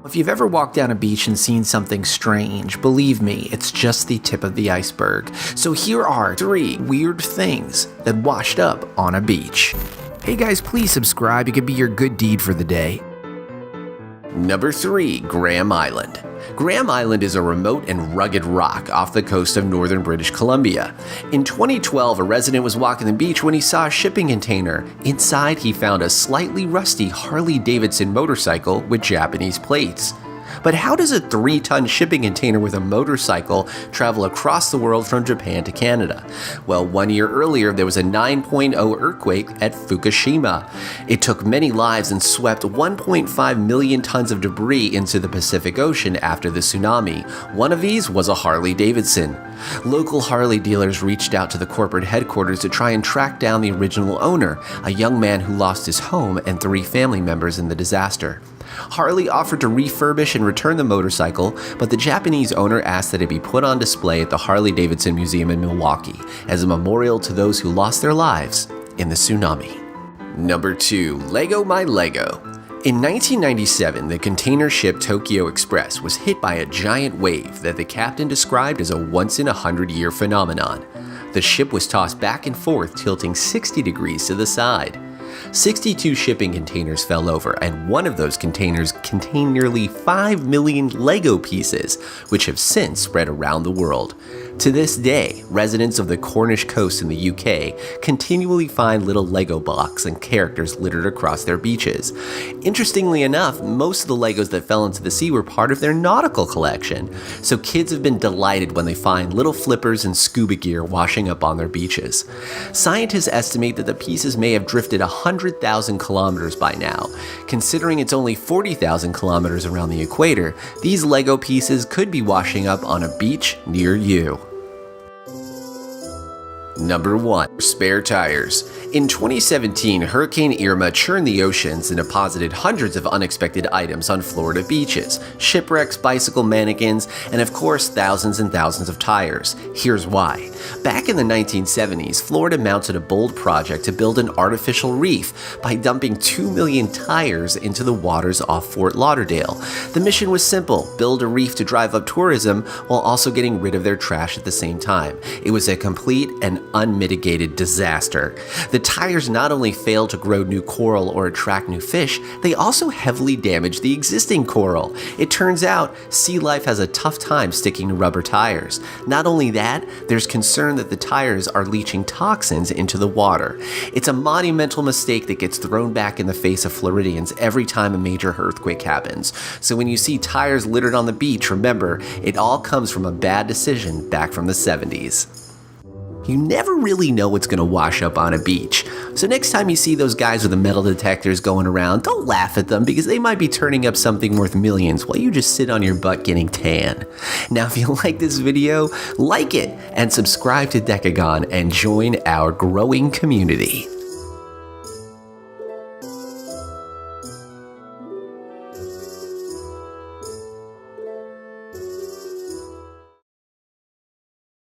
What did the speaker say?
If you've ever walked down a beach and seen something strange, believe me, it's just the tip of the iceberg. So here are 3 weird things that washed up on a beach. Hey guys, please subscribe. It could be your good deed for the day. Number 3, Graham Island. Graham Island is a remote and rugged rock off the coast of northern British Columbia. In 2012, a resident was walking the beach when he saw a shipping container. Inside, he found a slightly rusty Harley-Davidson motorcycle with Japanese plates. But how does a 3-ton shipping container with a motorcycle travel across the world from Japan to Canada? Well, 1 year earlier, there was a 9.0 earthquake at Fukushima. It took many lives and swept 1.5 million tons of debris into the Pacific Ocean after the tsunami. One of these was a Harley-Davidson. Local Harley dealers reached out to the corporate headquarters to try and track down the original owner, a young man who lost his home and 3 family members in the disaster. Harley offered to refurbish and return the motorcycle, but the Japanese owner asked that it be put on display at the Harley-Davidson Museum in Milwaukee as a memorial to those who lost their lives in the tsunami. Number 2, Leggo My Lego. In 1997, the container ship Tokyo Express was hit by a giant wave that the captain described as a once-in-a-100-year phenomenon. The ship was tossed back and forth, tilting 60 degrees to the side. 62 shipping containers fell over, and one of those containers contained nearly 5 million Lego pieces, which have since spread around the world. To this day, residents of the Cornish coast in the UK continually find little Lego blocks and characters littered across their beaches. Interestingly enough, most of the Legos that fell into the sea were part of their nautical collection, so kids have been delighted when they find little flippers and scuba gear washing up on their beaches. Scientists estimate that the pieces may have drifted 100,000 kilometers by now. Considering it's only 40,000 kilometers around the equator, these Lego pieces could be washing up on a beach near you. Number 1, spare tires. In 2017, Hurricane Irma churned the oceans and deposited hundreds of unexpected items on Florida beaches: shipwrecks, bicycle mannequins, and of course thousands and thousands of tires. Here's why. Back in the 1970s, Florida mounted a bold project to build an artificial reef by dumping 2 million tires into the waters off Fort Lauderdale. The mission was simple: build a reef to drive up tourism while also getting rid of their trash at the same time. It was a complete and unmitigated disaster. The tires not only failed to grow new coral or attract new fish, they also heavily damaged the existing coral. It turns out sea life has a tough time sticking to rubber tires. Not only that, there's concern that the tires are leaching toxins into the water. It's a monumental mistake that gets thrown back in the face of Floridians every time a major earthquake happens. So when you see tires littered on the beach, remember, it all comes from a bad decision back from the 70s. You never really know what's going to wash up on a beach. So next time you see those guys with the metal detectors going around, don't laugh at them because they might be turning up something worth millions while you just sit on your butt getting tan. Now if you like this video, like it and subscribe to Decagon and join our growing community.